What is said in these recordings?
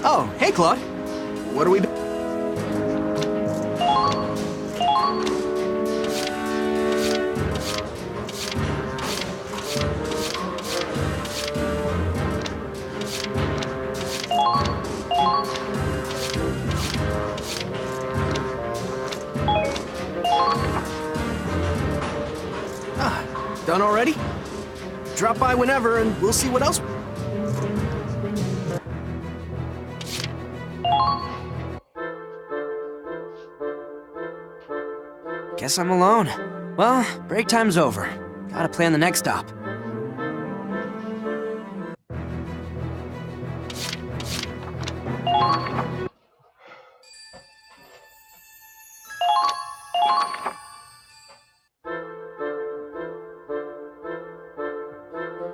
Oh, hey, Claude. What are we doing? Done already? Drop by whenever and we'll see what else. Guess I'm alone. Well, break time's over. Gotta plan the next stop.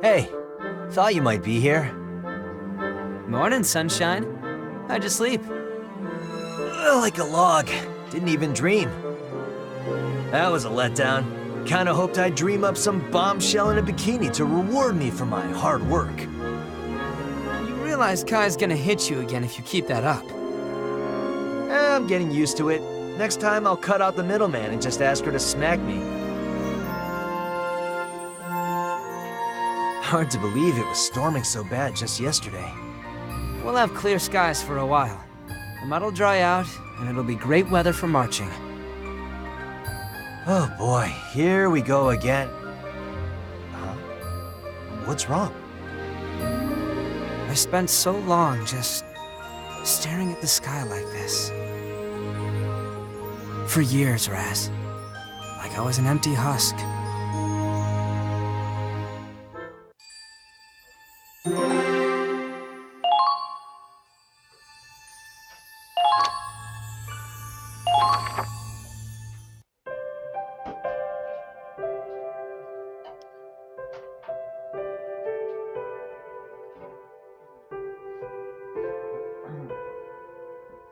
Hey, thought you might be here. Morning, sunshine. How'd you sleep? Like a log. Didn't even dream. That was a letdown. Kinda hoped I'd dream up some bombshell in a bikini to reward me for my hard work. You realize Kai's gonna hit you again if you keep that up. I'm getting used to it. Next time I'll cut out the middleman and just ask her to smack me. Hard to believe it was storming so bad just yesterday. We'll have clear skies for a while. The mud'll dry out, and it'll be great weather for marching. Oh boy, here we go again. Huh? What's wrong? I spent so long just staring at the sky like this. For years, Raz. Like I was an empty husk.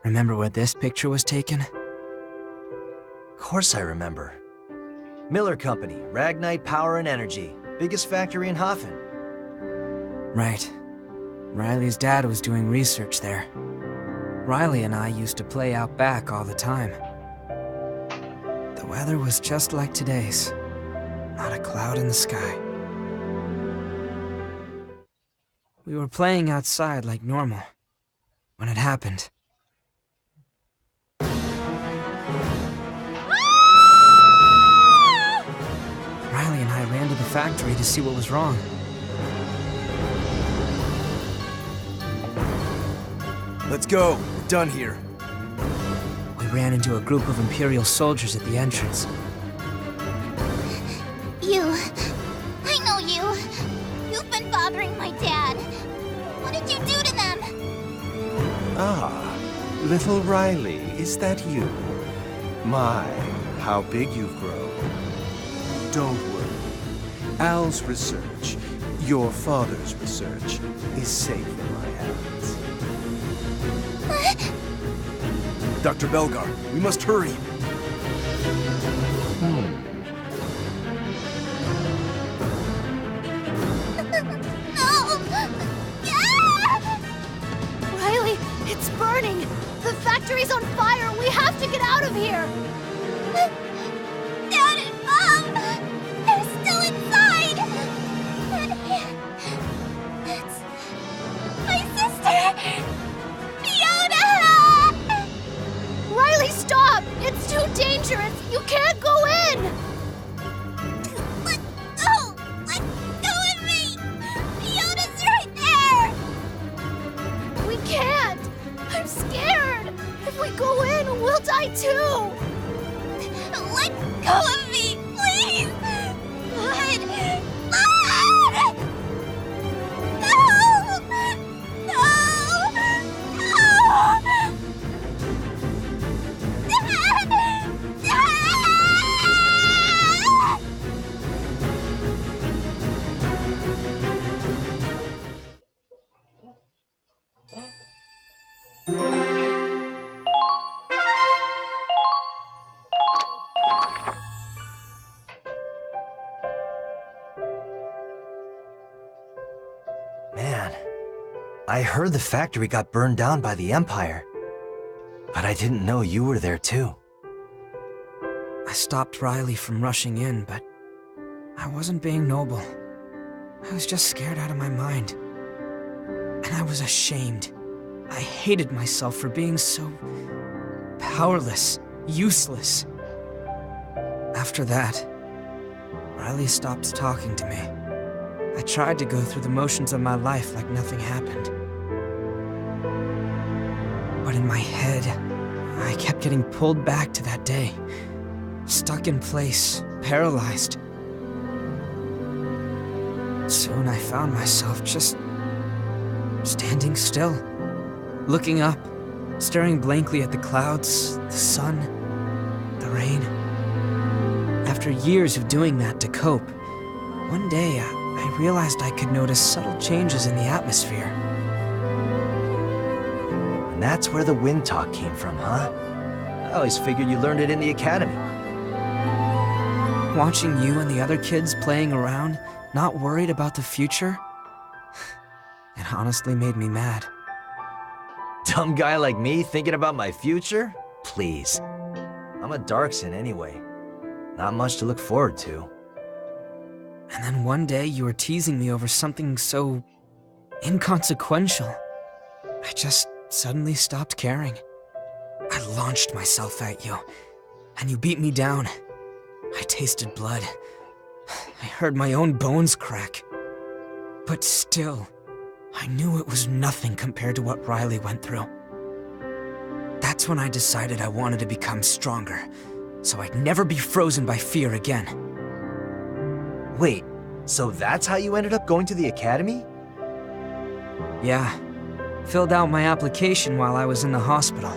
Remember where this picture was taken? Of course I remember. Miller Company, Ragnite Power and Energy. Biggest factory in Hafen. Right. Riley's dad was doing research there. Riley and I used to play out back all the time. The weather was just like today's. Not a cloud in the sky. We were playing outside like normal when it happened. Riley and I ran to the factory to see what was wrong. Let's go. We're done here. We ran into a group of Imperial soldiers at the entrance. You. I know you. You've been bothering my dad. What did you do to them? Ah, little Riley, is that you? My, how big you've grown. Don't worry. Al's research, your father's research, is safe in my hands. What? Dr. Belgar, we must hurry. No! Riley, it's burning! The factory's on fire! We have to get out of here! Dad and Mom! They're still inside! That's my sister! Fiona! Riley, stop! It's too dangerous! You can't go in! Let go! Let go of me! Fiona's right there! We can't! I'm scared! If we go in, we'll die too! Let go of me, please! Let... Ah! No! Man, I heard the factory got burned down by the Empire. But I didn't know you were there too. I stopped Riley from rushing in, but I wasn't being noble. I was just scared out of my mind. And I was ashamed. I hated myself for being so powerless, useless. After that, Riley stopped talking to me. I tried to go through the motions of my life like nothing happened. But in my head, I kept getting pulled back to that day. Stuck in place, paralyzed. Soon I found myself just standing still, looking up, staring blankly at the clouds, the sun, the rain. After years of doing that to cope, one day I realized I could notice subtle changes in the atmosphere. And that's where the wind talk came from, huh? I always figured you learned it in the academy. Watching you and the other kids playing around, not worried about the future, it honestly made me mad. Dumb guy like me thinking about my future? Please. I'm a Darkson anyway. Not much to look forward to. And then one day you were teasing me over something so inconsequential. I just suddenly stopped caring. I launched myself at you, and you beat me down. I tasted blood. I heard my own bones crack. But still, I knew it was nothing compared to what Riley went through. That's when I decided I wanted to become stronger, so I'd never be frozen by fear again. Wait, so that's how you ended up going to the academy? Yeah, filled out my application while I was in the hospital.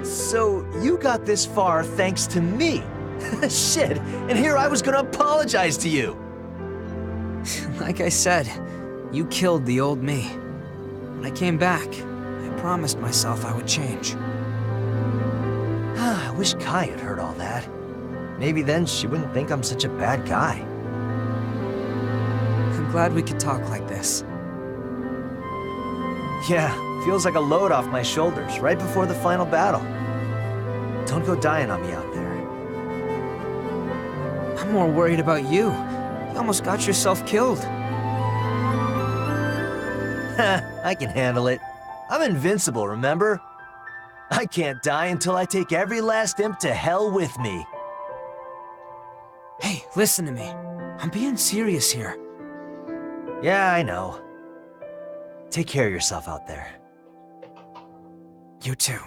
So you got this far thanks to me. Shit, and here I was gonna apologize to you. Like I said, you killed the old me. When I came back, I promised myself I would change. I wish Kai had heard all that. Maybe then she wouldn't think I'm such a bad guy. I'm glad we could talk like this. Yeah, feels like a load off my shoulders right before the final battle. Don't go dying on me out there. I'm more worried about you. You almost got yourself killed. I can handle it. I'm invincible, remember? I can't die until I take every last imp to hell with me. Hey, listen to me. I'm being serious here. Yeah, I know. Take care of yourself out there. You too.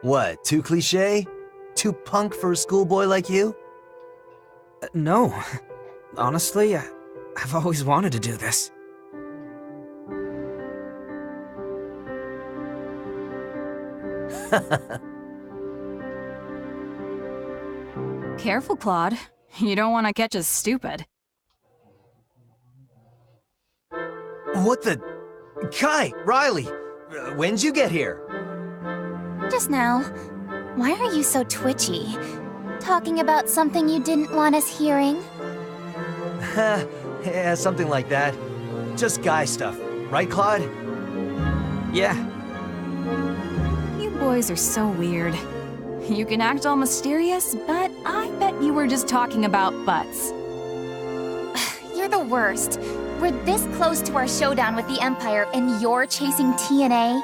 What, too cliché? Too punk for a schoolboy like you? No. Honestly, I've always wanted to do this. Careful, Claude. You don't want to catch us stupid. What the... Kai, Riley, when'd you get here? Just now. Why are you so twitchy? Talking about something you didn't want us hearing? Yeah, something like that. Just guy stuff. Right, Claude? Yeah. You boys are so weird. You can act all mysterious, but I bet you were just talking about butts. You're the worst. We're this close to our showdown with the Empire, and you're chasing TNA?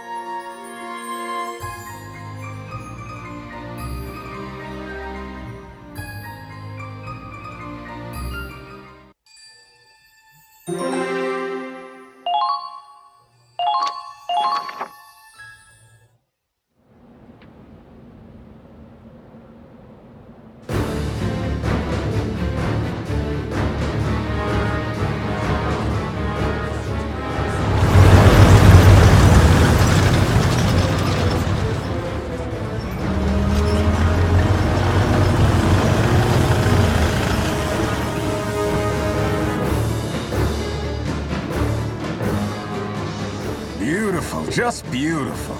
Beautiful, just beautiful.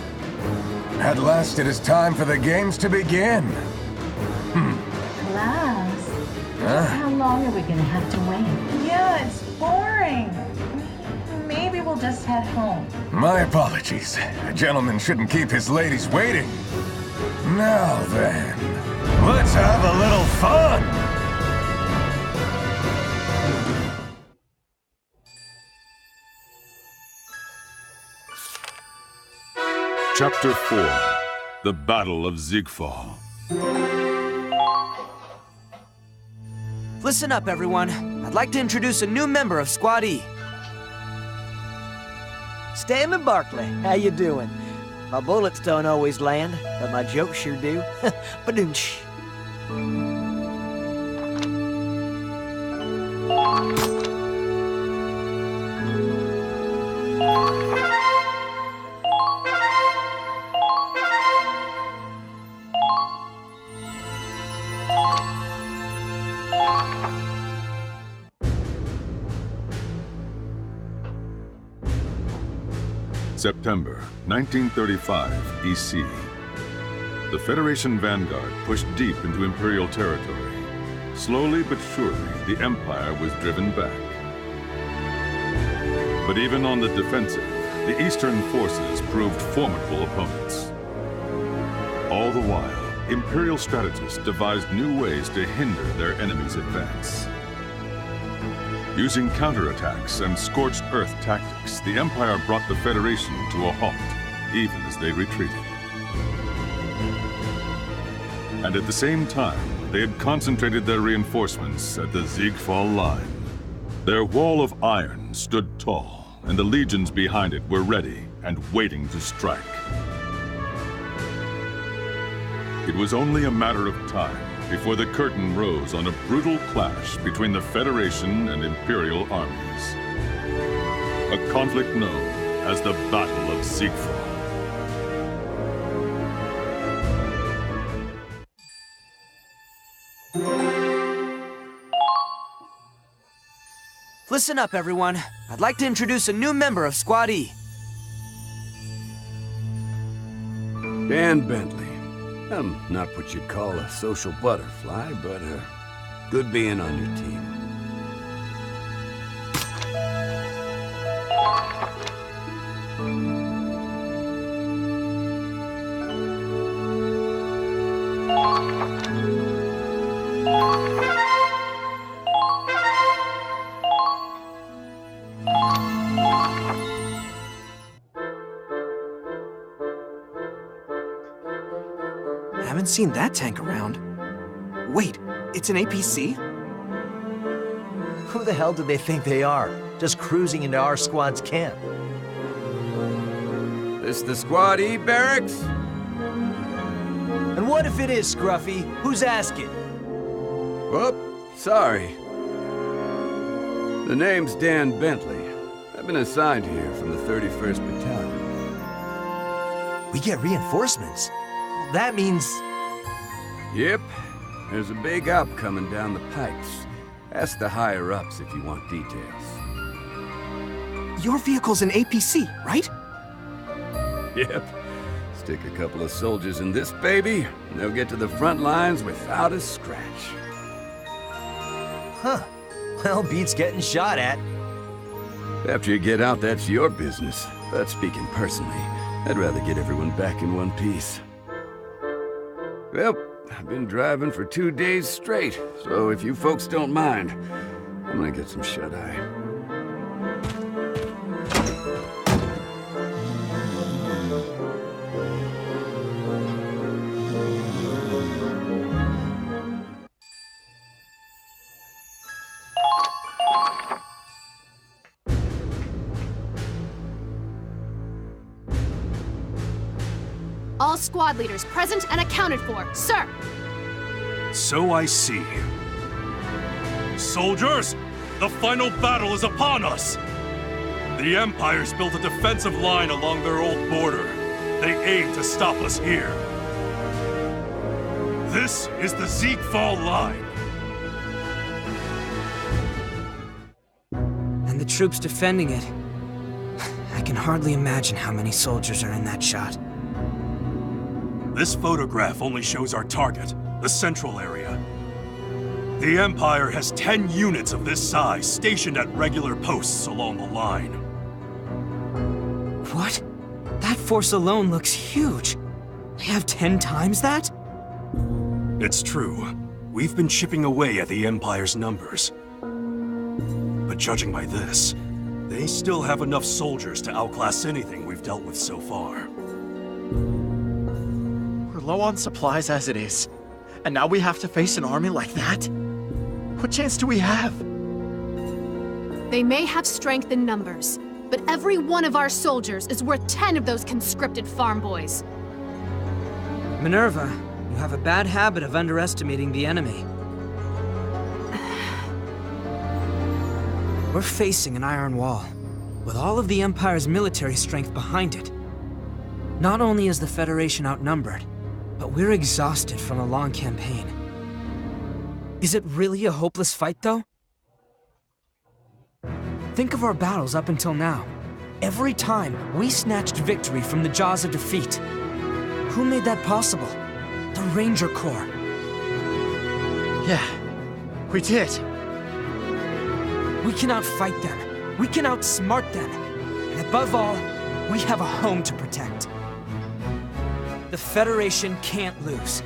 At last it is time for the games to begin. Class, how long are we gonna have to wait? Yeah, it's boring. Maybe we'll just head home. My apologies. A gentleman shouldn't keep his ladies waiting. Now then, let's have a little fun! Chapter 4, The Battle of Ziegfall. Listen up, everyone. I'd like to introduce a new member of Squad E. Stanley Barkley, how you doing? My bullets don't always land, but my jokes sure do. Badoonch. September 1935, EC. The Federation vanguard pushed deep into Imperial territory. Slowly but surely, the Empire was driven back. But even on the defensive, the Eastern forces proved formidable opponents. All the while, Imperial strategists devised new ways to hinder their enemy's advance. Using counterattacks and scorched earth tactics, the Empire brought the Federation to a halt, even as they retreated. And at the same time, they had concentrated their reinforcements at the Ziegfall line. Their wall of iron stood tall, and the legions behind it were ready and waiting to strike. It was only a matter of time before the curtain rose on a brutal clash between the Federation and Imperial armies. A conflict known as the Battle of Ziegfall. Listen up, everyone. I'd like to introduce a new member of Squad E. Dan Bentley. I'm not what you'd call a social butterfly, but good being on your team. Haven't seen that tank around. Wait, it's an APC? Who the hell do they think they are? Just cruising into our squad's camp. This the Squad E barracks? And what if it is, Scruffy? Who's asking? Whoop, sorry. The name's Dan Bentley. I've been assigned here from the 31st Battalion. We get reinforcements. That means... Yep. There's a big op coming down the pipes. Ask the higher-ups if you want details. Your vehicle's an APC, right? Yep. Stick a couple of soldiers in this baby, and they'll get to the front lines without a scratch. Huh. Well, beats getting shot at. After you get out, that's your business. But speaking personally, I'd rather get everyone back in one piece. Well, I've been driving for 2 days straight, so if you folks don't mind, I'm gonna get some shut-eye. All squad leaders present and accounted for, sir! So I see. Soldiers, the final battle is upon us! The Empire's built a defensive line along their old border. They aim to stop us here. This is the Ziegfall line. And the troops defending it I can hardly imagine how many soldiers are in that shot. This photograph only shows our target, the central area. The Empire has 10 units of this size stationed at regular posts along the line. What? That force alone looks huge. They have 10 times that? It's true. We've been chipping away at the Empire's numbers. But judging by this, they still have enough soldiers to outclass anything we've dealt with so far. We're low on supplies as it is, and now we have to face an army like that? What chance do we have? They may have strength in numbers, but every one of our soldiers is worth 10 of those conscripted farm boys. Minerva, you have a bad habit of underestimating the enemy. We're facing an iron wall, with all of the Empire's military strength behind it. Not only is the Federation outnumbered, but we're exhausted from a long campaign. Is it really a hopeless fight, though? Think of our battles up until now. Every time, we snatched victory from the jaws of defeat. Who made that possible? The Ranger Corps. Yeah, we did. We can outfight them. We can outsmart them. And above all, we have a home to protect. The Federation can't lose,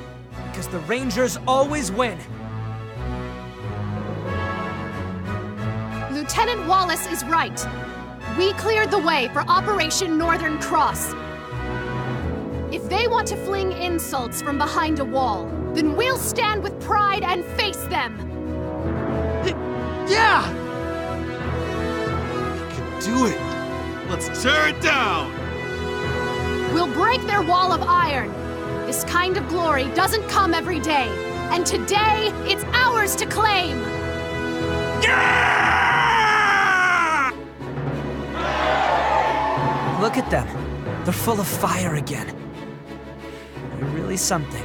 because the Rangers always win. Lieutenant Wallace is right. We cleared the way for Operation Northern Cross. If they want to fling insults from behind a wall, then we'll stand with pride and face them. Yeah! We can do it. Let's tear it down. We'll break their wall of iron. This kind of glory doesn't come every day, and today it's ours to claim. Look at them. They're full of fire again. You're really something.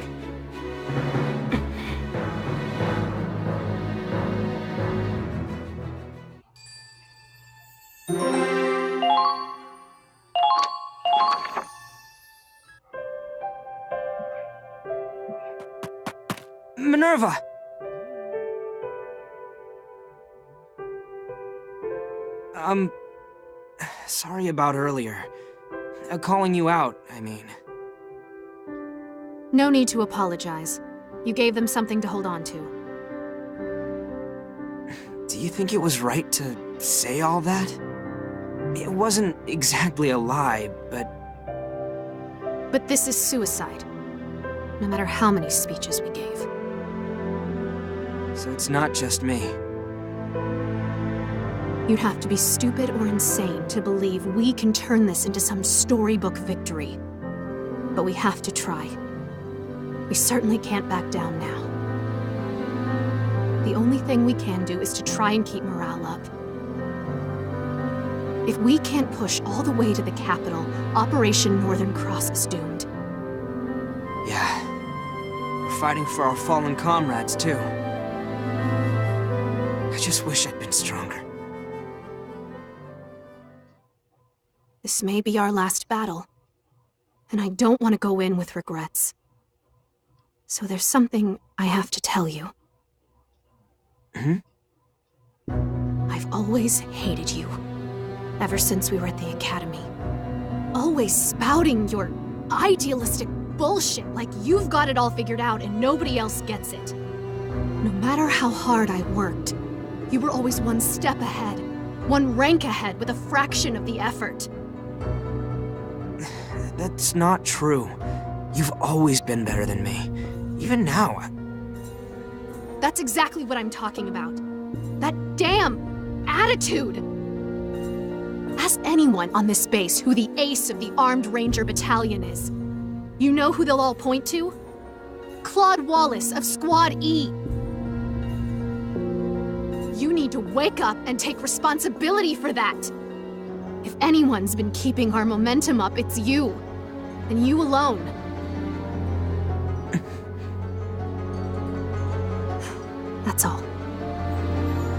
Minerva! Sorry about earlier. Calling you out, I mean. No need to apologize. You gave them something to hold on to. Do you think it was right to say all that? It wasn't exactly a lie, but... But this is suicide. No matter how many speeches we gave. So it's not just me. You'd have to be stupid or insane to believe we can turn this into some storybook victory. But we have to try. We certainly can't back down now. The only thing we can do is to try and keep morale up. If we can't push all the way to the capital, Operation Northern Cross is doomed. Yeah. We're fighting for our fallen comrades, too. I just wish I'd been stronger. This may be our last battle, and I don't want to go in with regrets. So there's something I have to tell you. I've always hated you, ever since we were at the academy. Always spouting your idealistic bullshit like you've got it all figured out and nobody else gets it. No matter how hard I worked, you were always one step ahead, one rank ahead with a fraction of the effort. That's not true. You've always been better than me. Even now. That's exactly what I'm talking about. That damn attitude! Ask anyone on this base who the ace of the Armed Ranger Battalion is. You know who they'll all point to? Claude Wallace of Squad E. You need to wake up and take responsibility for that. If anyone's been keeping our momentum up, it's you. And you alone. That's all.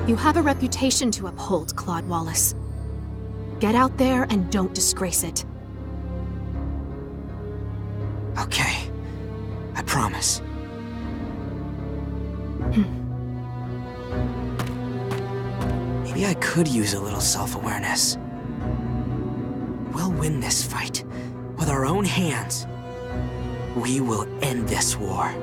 You have a reputation to uphold, Claude Wallace. get out there and don't disgrace it. Okay. I promise. Maybe I could use a little self-awareness. We'll win this fight with our own hands. We will end this war.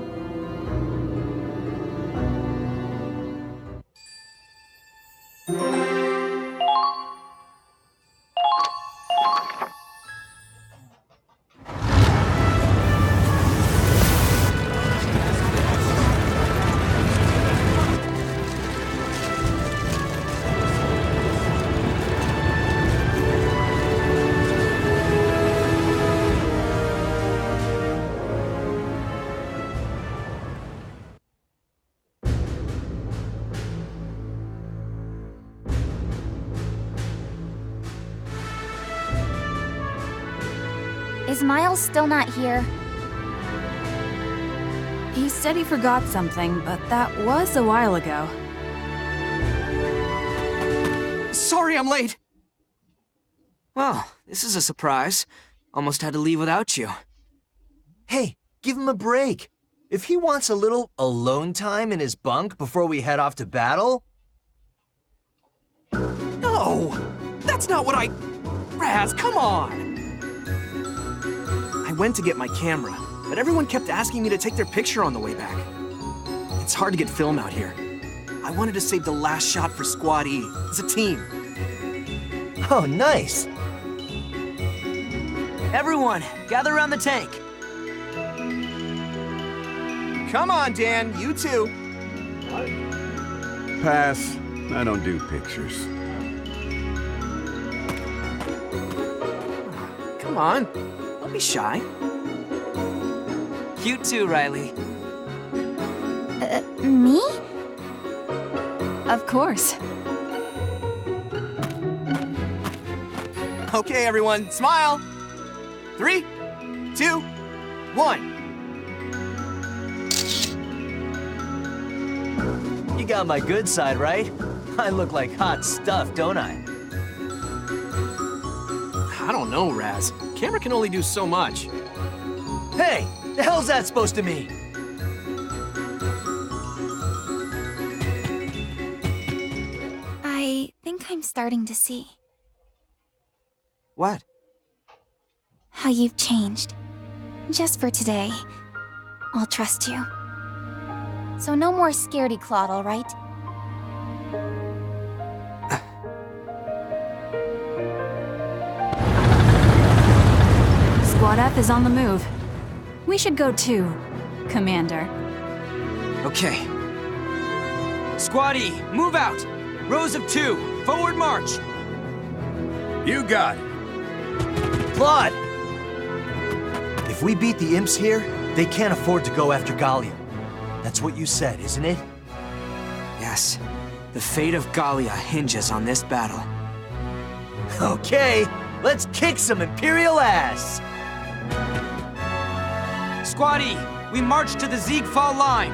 Is Miles still not here? He said he forgot something, but that was a while ago. Sorry I'm late! Well, this is a surprise. Almost had to leave without you. Hey, give him a break. If he wants a little alone time in his bunk before we head off to battle... No! That's not what I... Raz, come on! I went to get my camera, but everyone kept asking me to take their picture on the way back. It's hard to get film out here. I wanted to save the last shot for Squad E, as a team. Oh, nice! Everyone, gather around the tank. Come on, Dan, you too. Pass. I don't do pictures. Come on, don't be shy. You too, Riley. Me? Of course. Okay, everyone, smile. 3, 2, 1. You got my good side, right? I look like hot stuff, don't I? I don't know, Raz. Camera can only do so much. Hey, the hell's that supposed to mean? I think I'm starting to see What? how you've changed. Just for today, I'll trust you. So no more scaredy Claude, all right? Squad F is on the move. We should go too, Commander. Okay. Squad E, move out! Rows of 2, forward march! You got it. Claude! If we beat the imps here, they can't afford to go after Gallia. That's what you said, isn't it? Yes. The fate of Gallia hinges on this battle. Okay, let's kick some Imperial ass! Squad E, we march to the Ziegfall line.